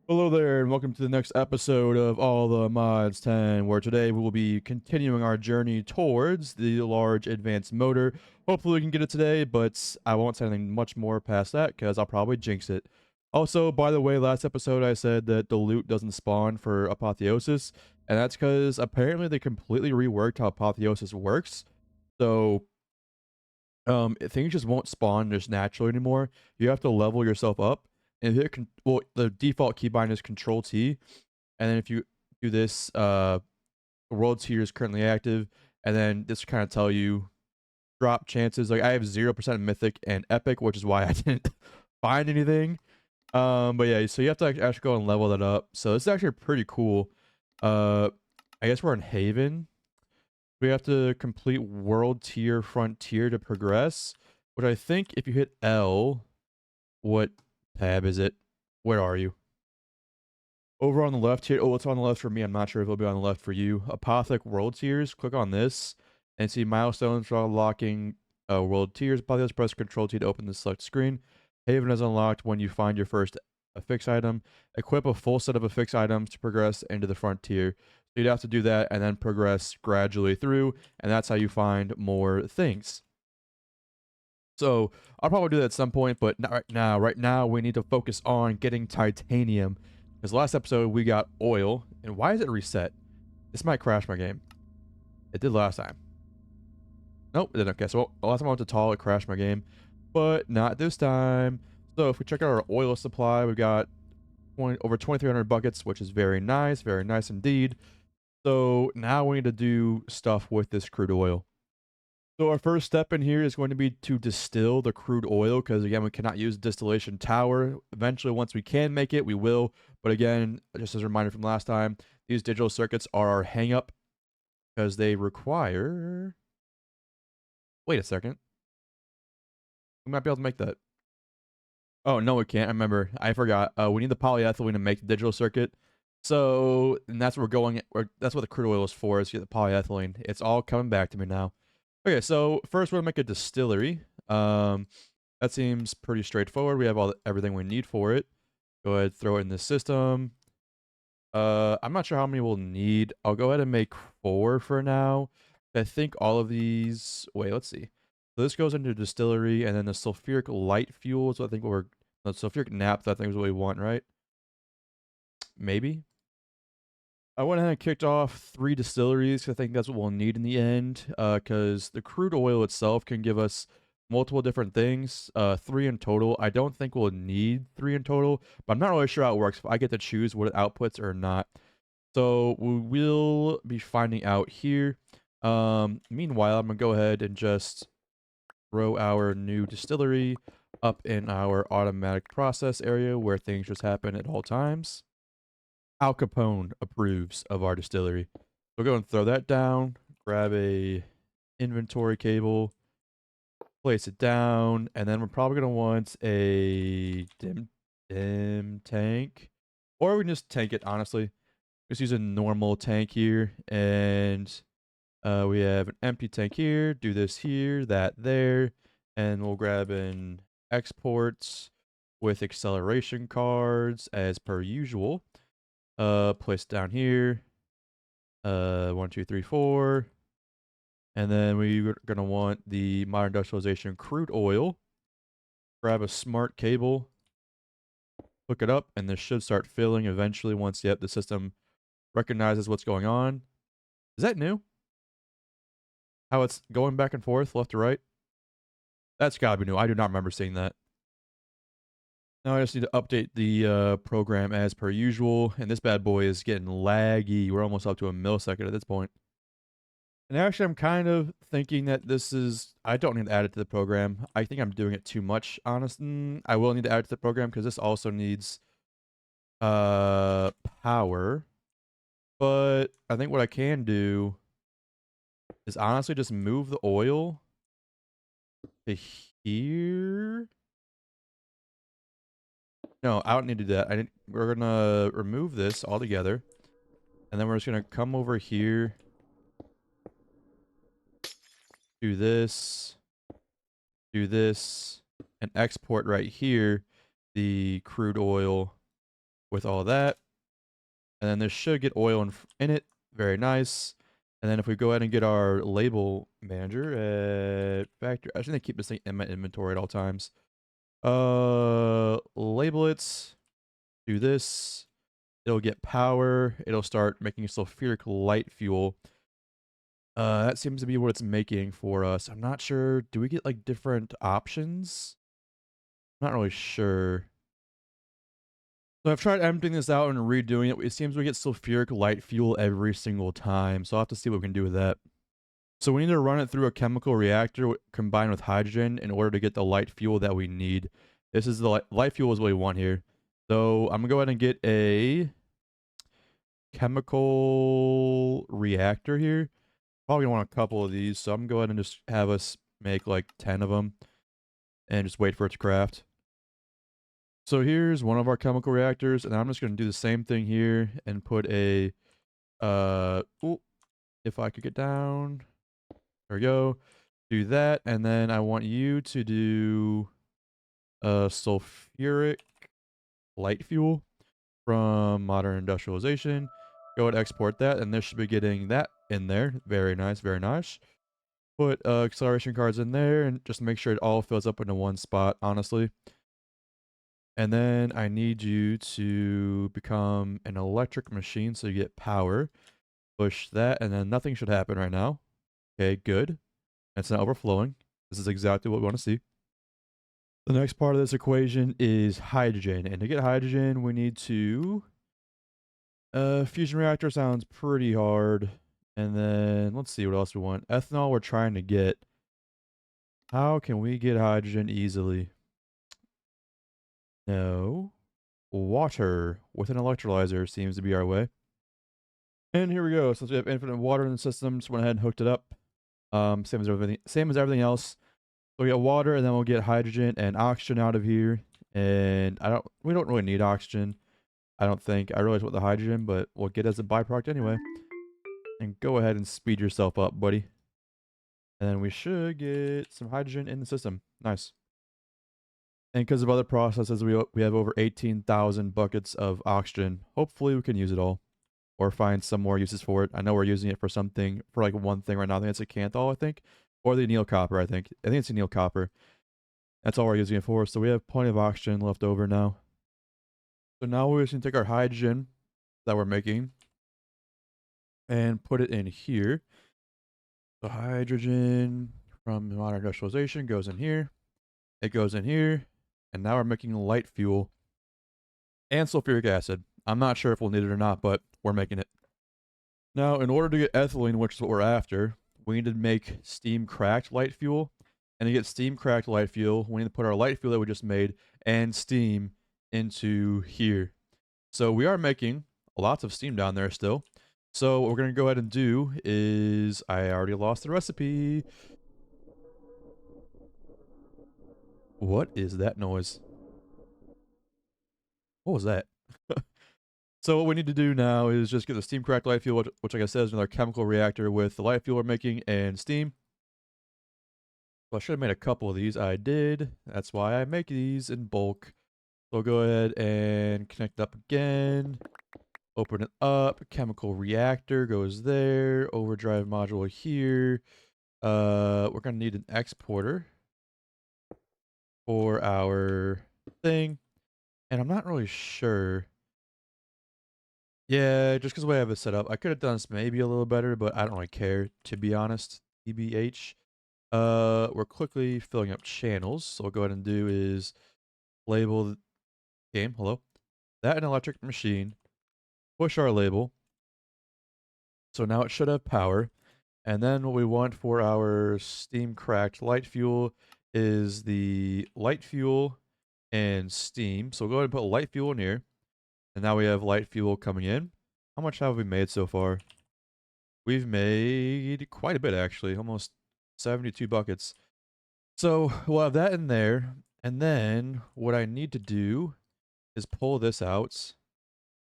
Hello there, and welcome to the next episode of All the Mods 10, where today we will be continuing our journey towards the large advanced motor. Hopefully we can get it today, but I won't say anything much more past that, because I'll probably jinx it. Also, by the way, last episode I said that the loot doesn't spawn for Apotheosis, and that's because apparently they completely reworked how Apotheosis works. So, things just won't spawn just naturally anymore. You have to level yourself up. And hit well, the default keybind is Control T, and then if you do this, world tier is currently active, and then this kind of tell you drop chances. Like I have 0% mythic and epic, which is why I didn't find anything. But yeah, so you have to actually go and level that up. So it's actually pretty cool. Uh, I guess we're in Haven. We have to complete world tier frontier to progress, which I think if you hit L, what tab is it? Where are you? Over on the left here. Oh, it's on the left for me. I'm not sure if it'll be on the left for you. Apothic World Tiers. Click on this and see milestones for unlocking World Tiers. Apothic, press Control T to open the select screen. Haven is unlocked when you find your first affix item. Equip a full set of affix items to progress into the frontier. So you'd have to do that and then progress gradually through, and that's how you find more things. So I'll probably do that at some point, but not right now. Right now, we need to focus on getting titanium. Because last episode, we got oil. And why is it reset? This might crash my game. It did last time. Nope, it didn't. Okay, so last time I went to tall, it crashed my game. But not this time. So if we check out our oil supply, we've got over 2,300 buckets, which is very nice. Very nice indeed. So now we need to do stuff with this crude oil. So our first step in here is going to be to distill the crude oil, because again, we cannot use distillation tower. Eventually, once we can make it, we will. But again, just as a reminder from last time, these digital circuits are our hang up because they require... Wait a second. We might be able to make that. Oh, no, we can't. I remember. I forgot. We need the polyethylene to make the digital circuit. So, and that's what we're going... That's what the crude oil is for, is to get the polyethylene. It's all coming back to me now. Okay, so first we're gonna make a distillery. That seems pretty straightforward. We have everything we need for it. Go ahead, throw it in the system. I'm not sure how many we'll need. I'll go ahead and make 4 for now. I think all of these. Wait, let's see. So this goes into distillery, and then the sulfuric light fuel. So I think the sulfuric naphtha. I think is what we want, right? Maybe. I went ahead and kicked off 3 distilleries. I think that's what we'll need in the end, because the crude oil itself can give us multiple different things, 3 in total. I don't think we'll need 3 in total, but I'm not really sure how it works, if I get to choose what it outputs or not. So we will be finding out here. Meanwhile, I'm going to go ahead and just throw our new distillery up in our automatic process area where things just happen at all times. Al Capone approves of our distillery. We'll go and throw that down, grab a inventory cable, place it down, and then we're probably going to want a dim tank. Or we can just tank it, honestly. Just use a normal tank here, and we have an empty tank here, do this here, that there, and we'll grab an export with acceleration cards as per usual. Place it down here. 1, 2, 3, 4. And then we're gonna want the modern industrialization crude oil. Grab a smart cable, hook it up, and this should start filling eventually once the system recognizes what's going on. Is that new? How it's going back and forth, left to right? That's gotta be new. I do not remember seeing that. Now I just need to update the program as per usual, and this bad boy is getting laggy. We're almost up to a millisecond at this point. And actually, I'm kind of thinking that this is... I don't need to add it to the program. I think I'm doing it too much, honestly. I will need to add it to the program because this also needs power. But I think what I can do is honestly just move the oil to here. No, I don't need to do that. We're gonna remove this altogether, and then we're just gonna come over here, do this, and export right here the crude oil with all that. And then this should get oil in it. Very nice. And then if we go ahead and get our label manager at factory, I think they keep this thing in my inventory at all times. Label it. Do this. It'll get power. It'll start making sulfuric light fuel. That seems to be what it's making for us. I'm not sure. Do we get like different options? I'm not really sure. So I've tried emptying this out and redoing it. It seems we get sulfuric light fuel every single time. So I'll have to see what we can do with that. So we need to run it through a chemical reactor combined with hydrogen in order to get the light fuel that we need. This is the light fuel is what we want here. So I'm going to go ahead and get a chemical reactor here. Probably going to want a couple of these. So I'm going to go ahead and just have us make like 10 of them and just wait for it to craft. So here's one of our chemical reactors, and I'm just going to do the same thing here and put a, if I could get down, there we go, do that, and then I want you to do sulfuric light fuel from modern industrialization. Go ahead and export that, and this should be getting that in there. Very nice, very nice. Put acceleration cards in there, and just make sure it all fills up into one spot, honestly. And then I need you to become an electric machine so you get power. Push that, and then nothing should happen right now. Okay, good. It's not overflowing. This is exactly what we want to see. The next part of this equation is hydrogen. And to get hydrogen, we need to... fusion reactor sounds pretty hard. And then, let's see what else we want. Ethanol we're trying to get. How can we get hydrogen easily? No. Water with an electrolyzer seems to be our way. And here we go. Since we have infinite water in the system, just went ahead and hooked it up. Same as everything else. So we got water, and then we'll get hydrogen and oxygen out of here. And we don't really need oxygen. I don't think. I realize what the hydrogen, but we'll get it as a byproduct anyway. And go ahead and speed yourself up, buddy. And then we should get some hydrogen in the system. Nice. And because of other processes, we have over 18,000 buckets of oxygen. Hopefully we can use it all. Or find some more uses for it. I know we're using it for something, for like one thing right now. I think it's a canthol, I think. Or the anneal copper, I think. I think it's anneal copper. That's all we're using it for. So we have plenty of oxygen left over now. So now we're just going to take our hydrogen that we're making and put it in here. So hydrogen from modern industrialization goes in here. It goes in here. And now we're making light fuel and sulfuric acid. I'm not sure if we'll need it or not, but we're making it. Now, in order to get ethylene, which is what we're after, we need to make steam cracked light fuel. And to get steam cracked light fuel, we need to put our light fuel that we just made and steam into here. So we are making lots of steam down there still. So what we're going to go ahead and do is, I already lost the recipe. What is that noise? What was that? So what we need to do now is just get the steam cracked light fuel, which like I said is another chemical reactor with the light fuel we're making and steam. Well, I should have made a couple of these. I did. That's why I make these in bulk. So I'll go ahead and connect up again. Open it up. Chemical reactor goes there. Overdrive module here. We're going to need an exporter for our thing. And I'm not really sure. Yeah, just because the way I have it set up. I could have done this maybe a little better, but I don't really care, to be honest. TBH. We're quickly filling up channels. So what we'll go ahead and do is label the game. Hello. That an electric machine. Push our label. So now it should have power. And then what we want for our steam cracked light fuel is the light fuel and steam. So we'll go ahead and put light fuel in here. And now we have light fuel coming in. How much have we made so far? We've made quite a bit, actually. Almost 72 buckets. So we'll have that in there. And then what I need to do is pull this out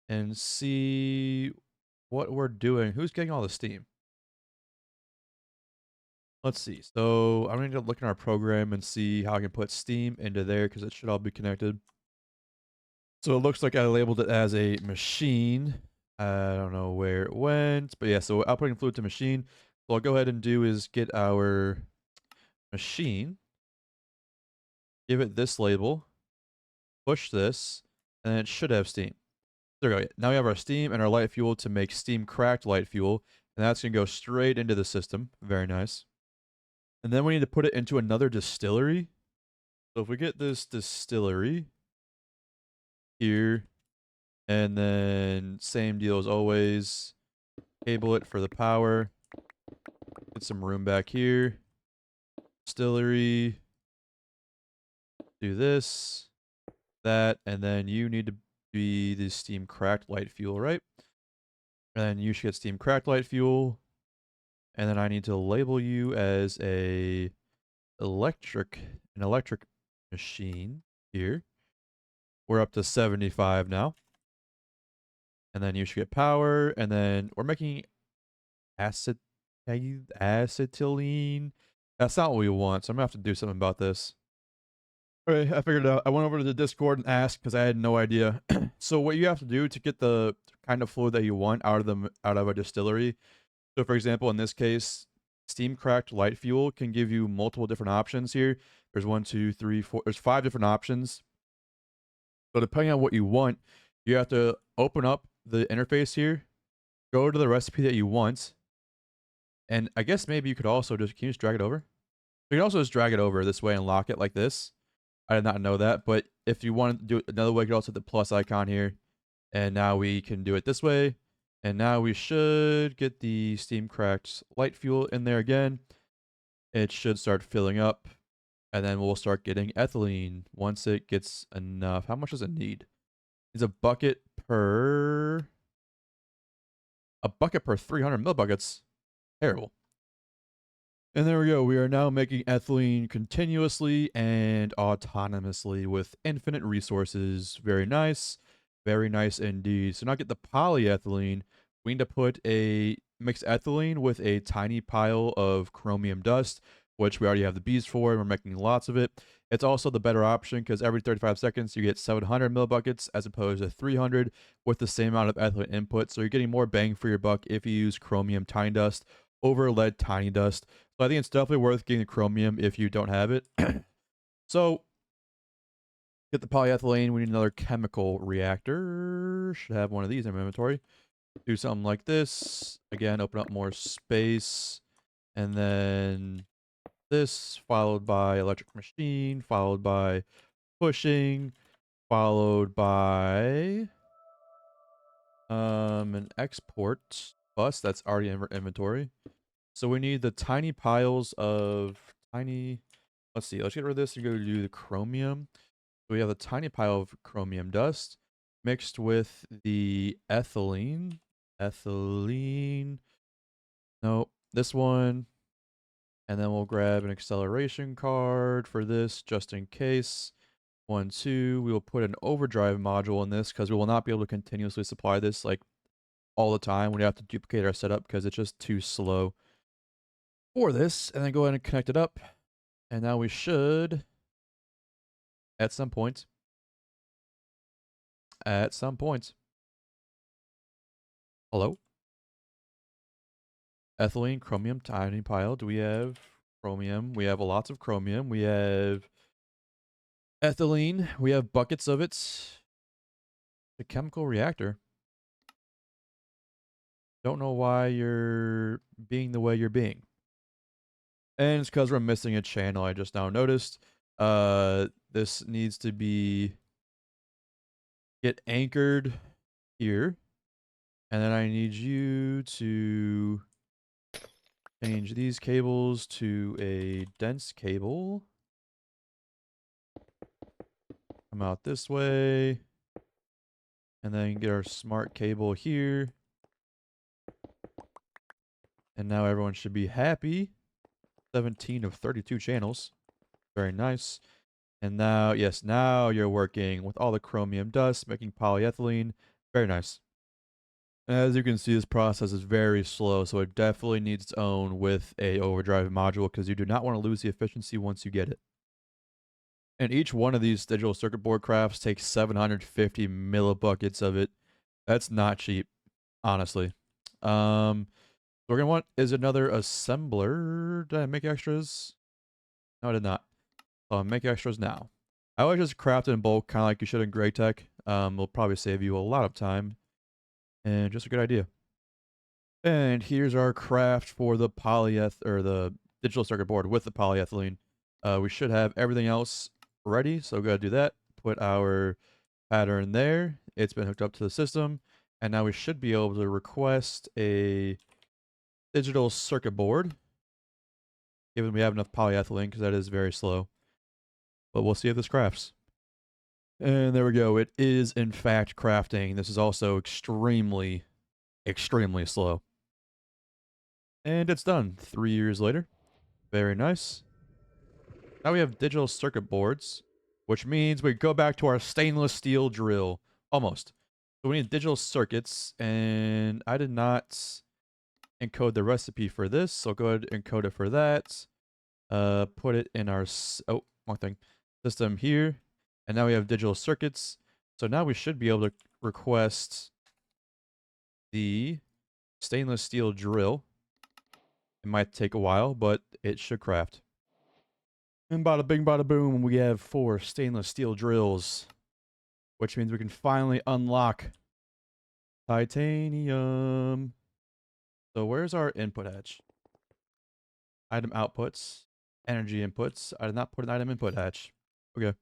and see what we're doing. Who's getting all the steam? Let's see. So I'm going to look in our program and see how I can put steam into there because it should all be connected. So it looks like I labeled it as a machine. I don't know where it went, but yeah, so outputting fluid to machine. So I'll go ahead and do is get our machine, give it this label, push this, and it should have steam. There we go. Now we have our steam and our light fuel to make steam cracked light fuel, and that's going to go straight into the system. Very nice. And then we need to put it into another distillery. So if we get this distillery here, and then same deal as always, cable it for the power, get some room back here, distillery, do this, that, and then you need to be the steam cracked light fuel, right? And then you should get steam cracked light fuel, and then I need to label you as an electric machine here. We're up to 75 now. And then you should get power, and then we're making acetylene. That's not what we want, so I'm gonna have to do something about this. Okay, I figured it out. I went over to the Discord and asked because I had no idea. So what you have to do to get the kind of fluid that you want out of a distillery. So for example, in this case, steam cracked light fuel can give you multiple different options here. There's 1, 2, 3, 4. There's 5 different options. So depending on what you want, you have to open up the interface here, go to the recipe that you want, and I guess maybe you could also can you just drag it over? You can also just drag it over this way and lock it like this. I did not know that, but if you want to do it another way, you could also hit the plus icon here, and now we can do it this way. And now we should get the steam cracked light fuel in there again. It should start filling up, and then we'll start getting ethylene once it gets enough. How much does it need? It's a bucket per 300 millibuckets. Terrible. And there we go. We are now making ethylene continuously and autonomously with infinite resources. Very nice. Very nice indeed. So now get the polyethylene. We need to mix ethylene with a tiny pile of chromium dust, which we already have the bees for, and we're making lots of it. It's also the better option because every 35 seconds you get 700 millibuckets as opposed to 300 with the same amount of ethylene input. So you're getting more bang for your buck if you use chromium tiny dust over lead tiny dust. So I think it's definitely worth getting the chromium if you don't have it. So get the polyethylene. We need another chemical reactor. Should have one of these in my inventory. Do something like this. Again, open up more space. And then this, followed by electric machine, followed by pushing, followed by an export bus that's already in our inventory. So we need the tiny piles of let's see, let's get rid of this and go do the chromium. So we have a tiny pile of chromium dust mixed with the ethylene. Nope, this one. And then we'll grab an acceleration card for this just in case. 1, 2. We will put an overdrive module in this because we will not be able to continuously supply this like all the time. We have to duplicate our setup because it's just too slow for this. And then go ahead and connect it up. And now we should, at some point, hello? Ethylene, chromium, tiny pile. Do we have chromium? We have lots of chromium. We have ethylene. We have buckets of it. The chemical reactor. Don't know why you're being the way you're being. And it's because we're missing a channel, I just now noticed. This needs to get anchored here. And then I need you to change these cables to a dense cable. Come out this way. And then get our smart cable here. And now everyone should be happy. 17 of 32 channels. Very nice. And now, yes, now you're working with all the chromium dust, making polyethylene. Very nice. As you can see, this process is very slow, so it definitely needs its own with a overdrive module because you do not want to lose the efficiency once you get it. And each one of these digital circuit board crafts takes 750 millibuckets of it. That's not cheap, honestly. We're gonna want is another assembler. Did I make extras? No, I did not. So I'll make extras now. I always just craft in bulk, kind of like you should in Grey Tech. Will probably save you a lot of time, and just a good idea. And here's our craft for the polyeth or the digital circuit board with the polyethylene. We should have everything else ready, so go ahead and do that. Put our pattern there. It's been hooked up to the system, and now we should be able to request a digital circuit board, given we have enough polyethylene, because that is very slow. But we'll see if this crafts. And there we go. It is, in fact, crafting. This is also extremely, extremely slow. And it's done 3 years later. Very nice. Now we have digital circuit boards, which means we go back to our stainless steel drill. Almost. So we need digital circuits, and I did not encode the recipe for this, so go ahead and encode it for that. Put it in our wrong thing, system here, and now we have digital circuits. So now we should be able to request the stainless steel drill. It might take a while, but it should craft. And bada bing, bada boom, we have 4 stainless steel drills, which means we can finally unlock titanium. So where's our input hatch? Item outputs, energy inputs. I did not put an item input hatch. Okay.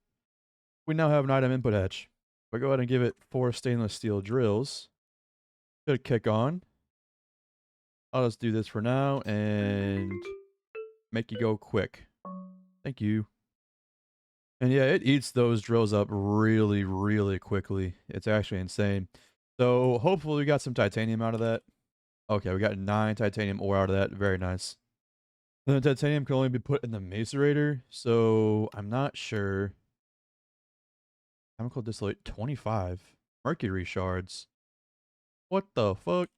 We now have an item input hatch. We go ahead and give it 4 stainless steel drills. Should kick on. I'll just do this for now and make you go quick. Thank you. And yeah, it eats those drills up really, really quickly. It's actually insane. So hopefully we got some titanium out of that. Okay, we got 9 titanium ore out of that. Very nice. And the titanium can only be put in the macerator, so I'm not sure. Chemical distillate 25. Mercury shards. What the fuck?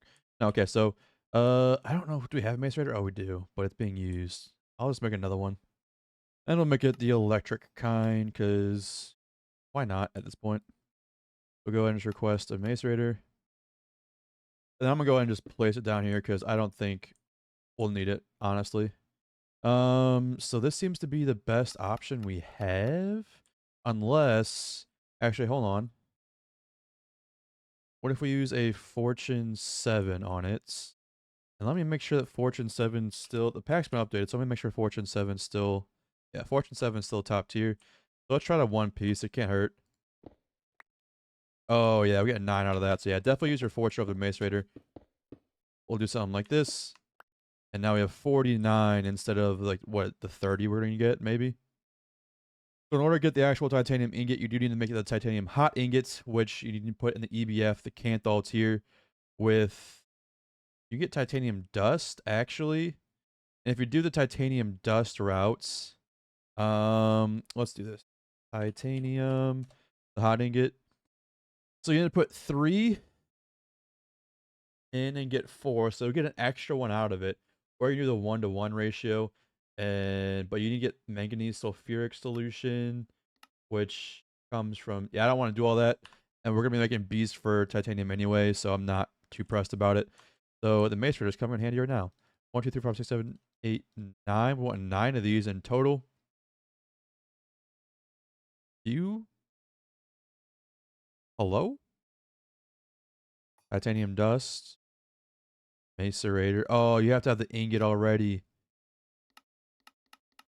Okay, so I don't know. Do we have a macerator? Oh, we do, but it's being used. I'll just make another one. And we'll make it the electric kind, because why not at this point? We'll go ahead and just request a macerator. And I'm gonna go ahead and just place it down here because I don't think we'll need it, honestly. So this seems to be the best option we have. Unless actually hold on. What if we use a Fortune 7 on it? And let me make sure that Fortune 7 still the pack's been updated, so let me make sure Fortune 7 still Fortune 7 still top tier. So let's try the one piece, it can't hurt. Oh yeah, we got 9 out of that. So yeah, definitely use your Fortune over the Macerator. We'll do something like this. And now we have 49 instead of like what the 30 we're gonna get, maybe. So in order to get the actual titanium ingot, you do need to make it the titanium hot ingots, which you need to put in the EBF, the Canthal tier, with you get titanium dust actually. And if you do the titanium dust routes, let's do this. Titanium, the hot ingot. So you need to put 3 in and get 4, so get an extra one out of it. Or you do the 1-to-1 ratio, but you need to get manganese sulfuric solution, which comes from I don't want to do all that, and we're gonna be making bees for titanium anyway, so I'm not too pressed about it. So the macerator is coming in handy right now. 1, 2, 3, 4, 5, 6, 7, 8, 9. We want 9 of these in total. Hello? Titanium dust. Macerator. Oh, you have to have the ingot already.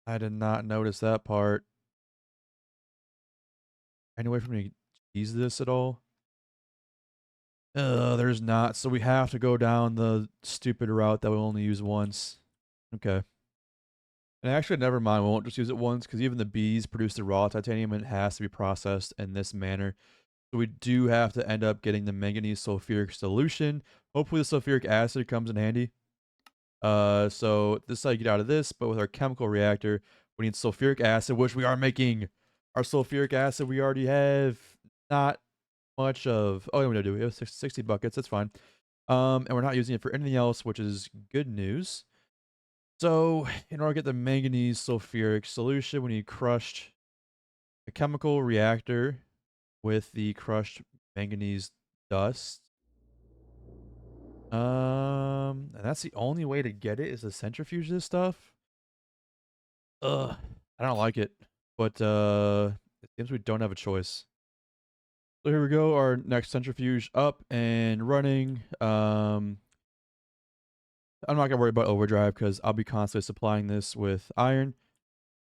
I did not notice that part. Any way for me to use this at all? There's not. So we have to go down the stupid route that we only use once. Okay. And actually, never mind. We won't just use it once because even the bees produce the raw titanium and it has to be processed in this manner. So we do have to end up getting the manganese sulfuric solution. Hopefully the sulfuric acid comes in handy. So this is how you get out of this, but with our chemical reactor, we need sulfuric acid, which we are making. Our sulfuric acid we already have not much of. Oh, yeah, we do. We have 60 buckets. That's fine. And we're not using it for anything else, which is good news. So in order to get the manganese sulfuric solution, we need crushed a chemical reactor with the crushed manganese dust. And that's the only way to get it is to centrifuge this stuff. Ugh, I don't like it, but it seems we don't have a choice. So here we go, our next centrifuge up and running. I'm not gonna worry about overdrive because I'll be constantly supplying this with iron.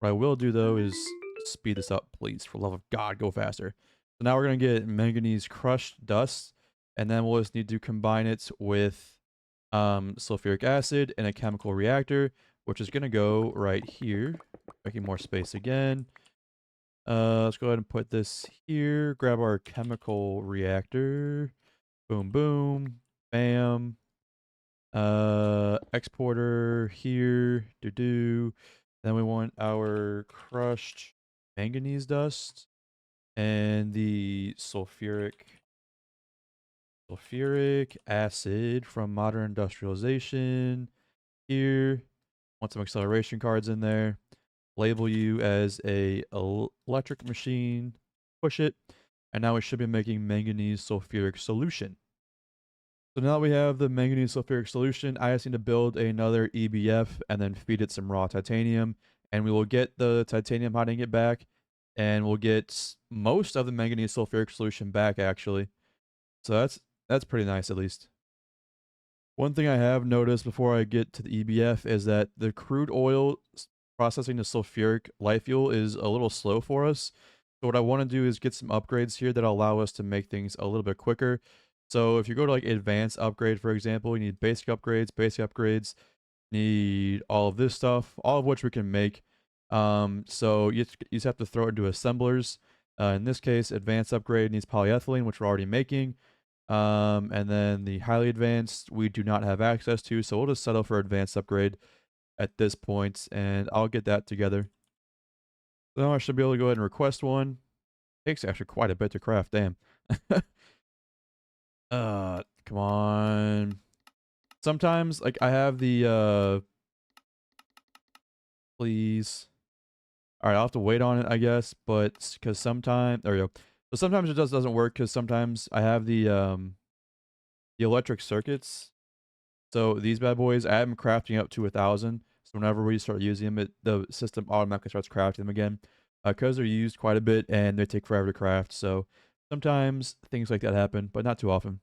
What I will do though is speed this up, please. For the love of God, go faster. So now we're gonna get manganese crushed dust, and then we'll just need to combine it with sulfuric acid in a chemical reactor, which is gonna go right here. Making more space again. Let's go ahead and put this here. Grab our chemical reactor. Boom, boom, bam. Exporter here. Do. Then we want our crushed manganese dust and the sulfuric acid from modern industrialization here. Want some acceleration cards in there. Label you as a electric machine. Push it. And now we should be making manganese sulfuric solution. So now that we have the manganese sulfuric solution, I just need to build another EBF and then feed it some raw titanium. And we will get the titanium hiding it back. And we'll get most of the manganese sulfuric solution back, actually. So that's pretty nice, at least. One thing I have noticed before I get to the EBF is that the crude oil processing the sulfuric light fuel is a little slow for us. So what I want to do is get some upgrades here that allow us to make things a little bit quicker. So if you go to like advanced upgrade, for example, you need basic upgrades, need all of this stuff, all of which we can make. So you just have to throw it into assemblers. In this case, advanced upgrade needs polyethylene, which we're already making. And then the highly advanced, we do not have access to. So we'll just settle for advanced upgrade at this point, and I'll get that together. So I should be able to go ahead and request one. Takes actually quite a bit to craft, damn. Come on. Sometimes, like, I have the, please. Alright, I'll have to wait on it, I guess, but, because sometimes, there we go. So sometimes it just doesn't work, because sometimes I have the electric circuits. So these bad boys, I have them crafting up to 1,000. So whenever we start using them, the system automatically starts crafting them again. Because they're used quite a bit, and they take forever to craft, so sometimes things like that happen, but not too often.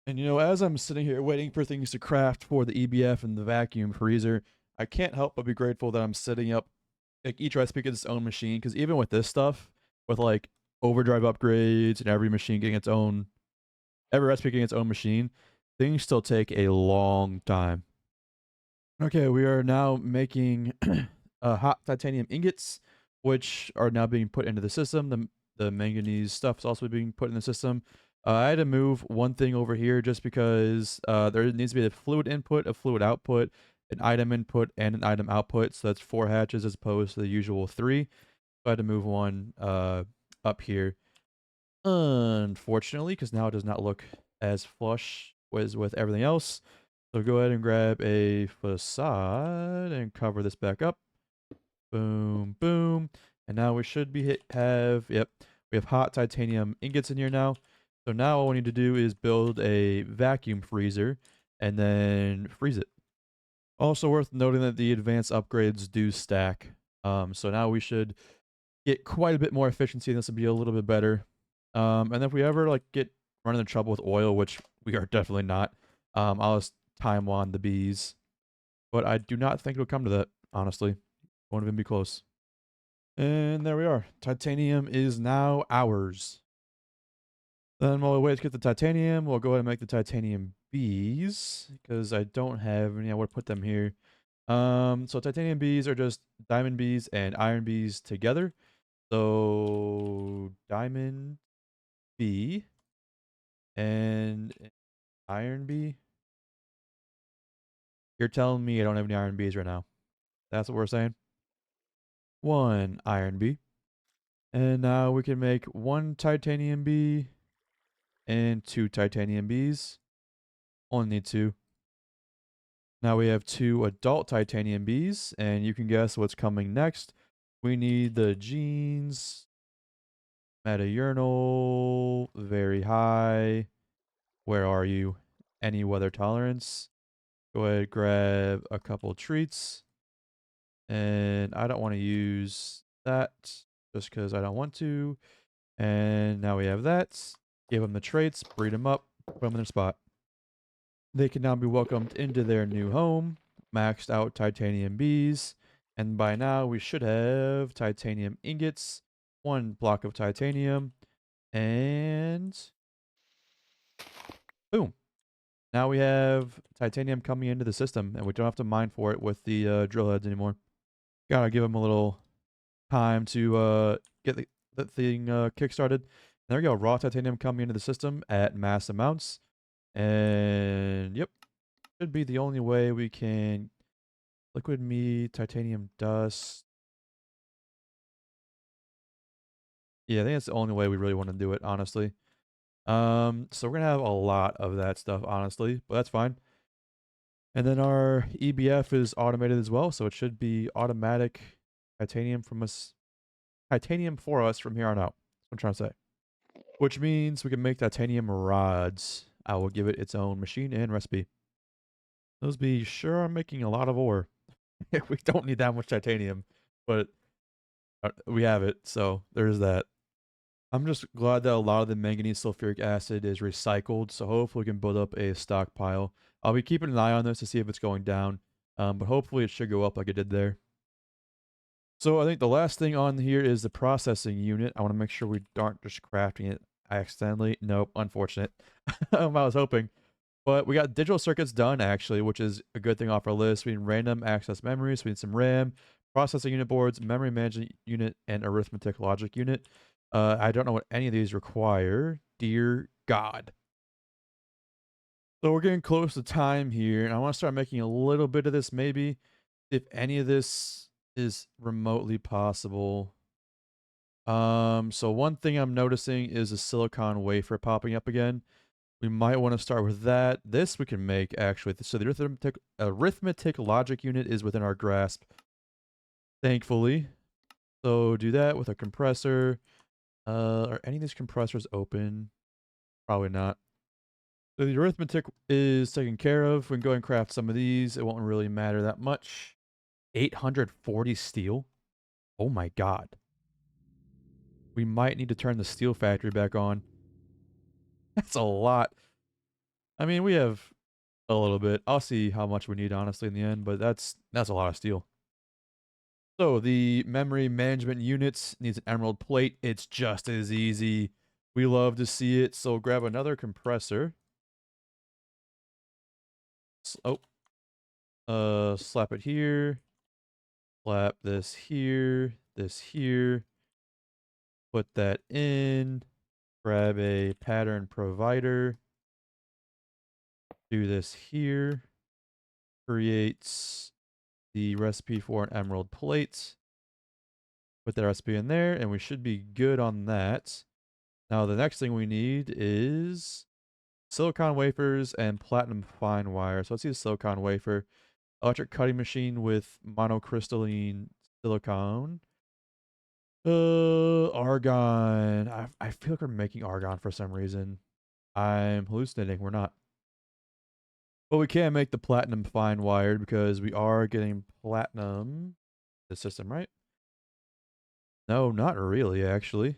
And you know, as I'm sitting here waiting for things to craft for the EBF and the vacuum freezer, I can't help but be grateful that I'm setting up like each recipe gets its own machine. Because even with this stuff, with like overdrive upgrades and every machine getting its own, every recipe getting its own machine, things still take a long time. Okay, we are now making hot titanium ingots, which are now being put into the system. The manganese stuff is also being put in the system. I had to move one thing over here just because there needs to be a fluid input, a fluid output, an item input, and an item output. So that's 4 hatches as opposed to the usual 3. So I had to move one up here. Unfortunately, because now it does not look as flush as with everything else. So go ahead and grab a facade and cover this back up. Boom, boom. And now we should be we have hot titanium ingots in here now. So now all we need to do is build a vacuum freezer and then freeze it. Also worth noting that the advanced upgrades do stack. So now we should get quite a bit more efficiency, and this will be a little bit better. And if we ever like get run into trouble with oil, which we are definitely not, I'll just time wand the bees. But I do not think it'll come to that, honestly. Won't even be close. And there we are. Titanium is now ours. Then while we wait to get the titanium, we'll go ahead and make the titanium bees, because I don't have any. I would put them here. So titanium bees are just diamond bees and iron bees together. So diamond bee and iron bee. You're telling me I don't have any iron bees right now. That's what we're saying. 1 iron bee. And now we can make 1 titanium bee and 2 titanium bees. Only need 2. Now we have 2 adult titanium bees, and you can guess what's coming next. We need the genes Meta urinal, very high. Where are you? Any weather tolerance? Go ahead, grab a couple treats. And I don't want to use that just because I don't want to. And now we have that. Give them the traits, breed them up, put them in their spot. They can now be welcomed into their new home, maxed out titanium bees, and by now we should have titanium ingots, 1 block of titanium, and boom. Now we have titanium coming into the system, and we don't have to mine for it with the drill heads anymore. Gotta give them a little time to get the thing kickstarted. There we go, raw titanium coming into the system at mass amounts. And yep, should be the only way we can liquid meat, titanium dust. Yeah, I think that's the only way we really want to do it, honestly. So we're gonna have a lot of that stuff, honestly, but that's fine. And then our EBF is automated as well, so it should be automatic titanium for us from here on out. That's what I'm trying to say. Which means we can make titanium rods. I will give it its own machine and recipe. Those be sure are making a lot of ore. We don't need that much titanium, but we have it, so there's that. I'm just glad that a lot of the manganese sulfuric acid is recycled, so hopefully we can build up a stockpile. I'll be keeping an eye on this to see if it's going down, but hopefully it should go up like it did there. So I think the last thing on here is the processing unit. I want to make sure we aren't just crafting it accidentally. Nope, unfortunate. I was hoping. But we got digital circuits done, actually, which is a good thing off our list. We need random access memory, so we need some RAM, processing unit boards, memory management unit, and arithmetic logic unit. I don't know what any of these require. Dear God. So we're getting close to time here, and I want to start making a little bit of this, maybe, if any of this is remotely possible. So one thing I'm noticing is a silicon wafer popping up again. We might want to start with that. This we can make, actually. So the arithmetic logic unit is within our grasp, thankfully. So do that with a compressor. Are any of these compressors open? Probably not. So the arithmetic is taken care of. We can go ahead and craft some of these. It won't really matter that much. 840 steel? Oh my god. We might need to turn the steel factory back on. That's a lot. I mean, we have a little bit. I'll see how much we need, honestly, in the end, but that's a lot of steel. So the memory management units needs an emerald plate. It's just as easy. We love to see it. So grab another compressor. Slap it here. Slap this here. This here. Put that in. Grab a pattern provider. Do this here. Creates the recipe for an emerald plate. Put that recipe in there, and we should be good on that. Now, the next thing we need is silicon wafers and platinum fine wire. So let's use silicon wafer. Electric cutting machine with monocrystalline silicon. Argon. I feel like we're making argon for some reason. I'm hallucinating. We're not. But we can make the platinum fine wired because we are getting platinum. The system, right? No, not really, actually.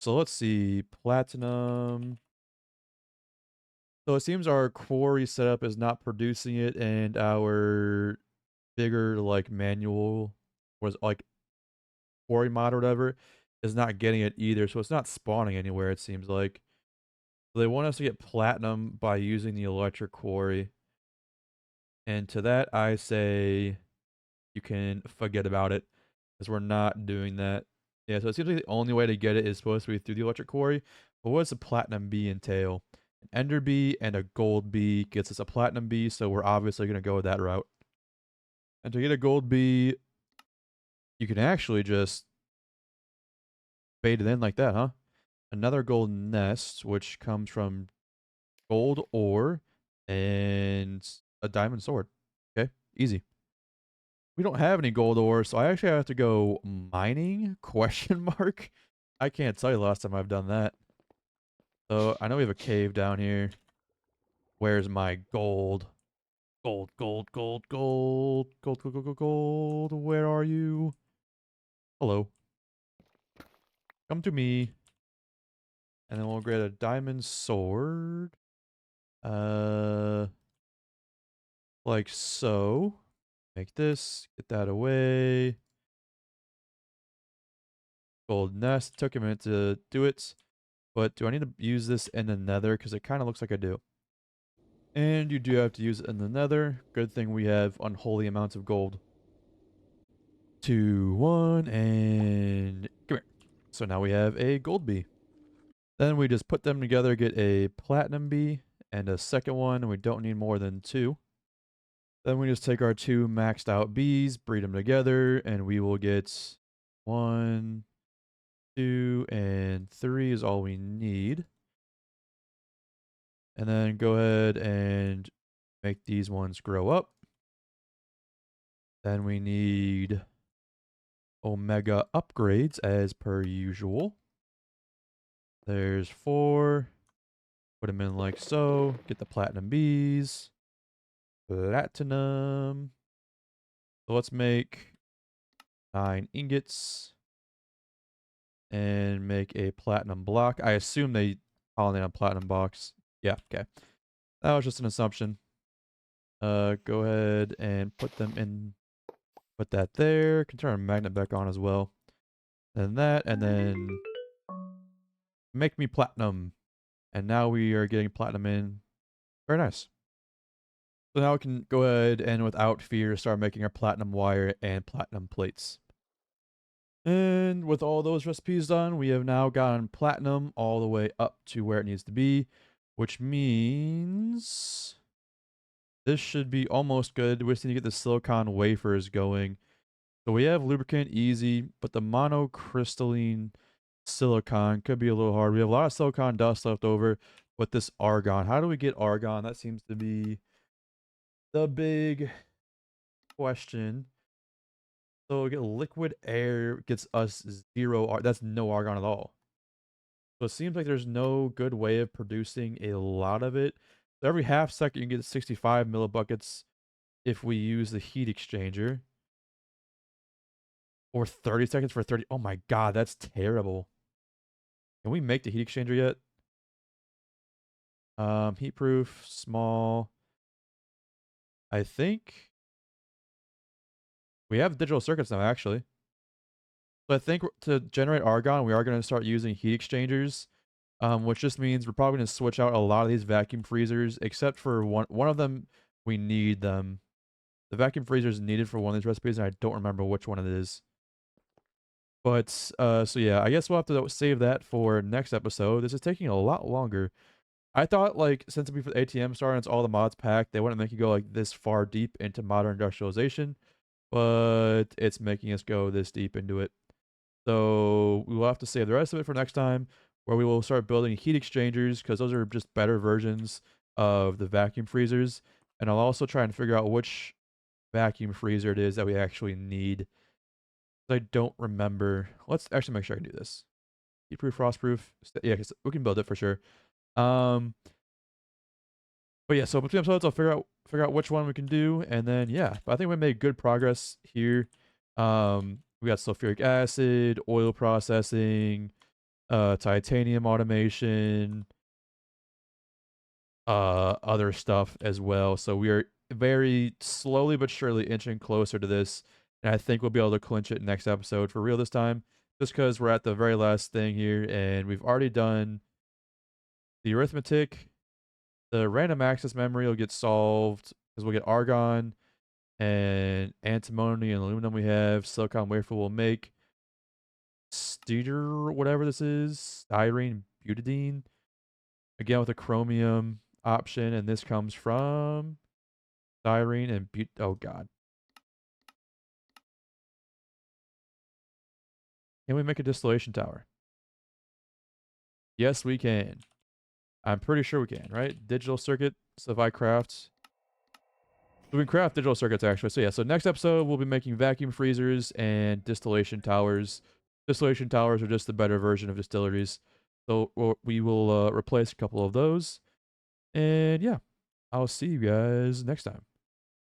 So let's see. Platinum. So it seems our quarry setup is not producing it, and our bigger, like, manual was like quarry mod or whatever is not getting it either. So it's not spawning anywhere, it seems like. So they want us to get platinum by using the electric quarry. And to that, I say you can forget about it because we're not doing that. Yeah, so it seems like the only way to get it is supposed to be through the electric quarry. But what does a platinum bee entail? An ender bee and a gold bee gets us a platinum bee, so we're obviously going to go with that route. And to get a gold bee, you can actually just bait it in like that, huh? Another gold nest, which comes from gold ore and a diamond sword. Okay, easy. We don't have any gold ore, so I actually have to go mining, question mark. I can't tell you the last time I've done that. So I know we have a cave down here. Where's my gold? Gold, gold, gold, gold, gold, gold, gold, gold, gold. Where are you? Hello. Come to me. And then we'll get a diamond sword. Like so. Make this. Get that away. Gold nest. Took a minute to do it. But do I need to use this in the nether? Because it kind of looks like I do. And you do have to use it in the nether. Good thing we have unholy amounts of gold. 2, 1, and come here. So now we have a gold bee. Then we just put them together, get a platinum bee and a second one, and we don't need more than 2. Then we just take our 2 maxed out bees, breed them together, and we will get 1, 2, and 3 is all we need. And then go ahead and make these ones grow up. Then we need omega upgrades as per usual. There's 4. Put them in like so. Get the platinum bees. Platinum. So let's make 9 ingots. And make a platinum block. I assume they pollinate on platinum blocks. Yeah, okay. That was just an assumption. Go ahead and put them in. Put that there. Can turn our magnet back on as well. And that, and then make me platinum. And now we are getting platinum in. Very nice. So now we can go ahead and without fear start making our platinum wire and platinum plates. And with all those recipes done, we have now gotten platinum all the way up to where it needs to be, which means this should be almost good. We just need to get the silicon wafers going. So we have lubricant easy, but the monocrystalline silicon could be a little hard. We have a lot of silicon dust left over, but this argon, how do we get argon? That seems to be the big question. So we get liquid air gets us 0 that's no argon at all. So it seems like there's no good way of producing a lot of it. So every half second you can get 65 millibuckets if we use the heat exchanger. Or 30 seconds for 30. Oh my god, that's terrible. Can we make the heat exchanger yet? Heat proof, small. I think we have digital circuits now, actually. So I think to generate argon, we are going to start using heat exchangers, which just means we're probably going to switch out a lot of these vacuum freezers, except for one of them, we need them. The vacuum freezer is needed for one of these recipes, and I don't remember which one it is. But, so yeah, I guess we'll have to save that for next episode. This is taking a lot longer. I thought, like, since it'd be for the ATM star and it's all the mods packed, they wouldn't make you go, like, this far deep into modern industrialization. But it's making us go this deep into it. So we will have to save the rest of it for next time, where we will start building heat exchangers, because those are just better versions of the vacuum freezers. And I'll also try and figure out which vacuum freezer it is that we actually need. I don't remember. Let's actually make sure I can do this. Heat proof, frost proof. Yeah, we can build it for sure. But yeah, so between episodes, I'll figure out which one we can do, and then yeah. But I think we made good progress here. We got sulfuric acid, oil processing, titanium automation, other stuff as well. So we are very slowly but surely inching closer to this, and I think we'll be able to clinch it next episode for real this time, just because we're at the very last thing here, and we've already done the arithmetic. The random access memory will get solved because we'll get argon and antimony and aluminum. We have silicon wafer will make steer, whatever this is, styrene, butadiene, again with a chromium option, and this comes from styrene and oh god. Can we make a distillation tower? Yes, we can. I'm pretty sure we can, right? Digital circuit. So if I craft, we can craft digital circuits actually. So yeah, so next episode we'll be making vacuum freezers and distillation towers. Distillation towers are just the better version of distilleries. So we will replace a couple of those. And yeah, I'll see you guys next time.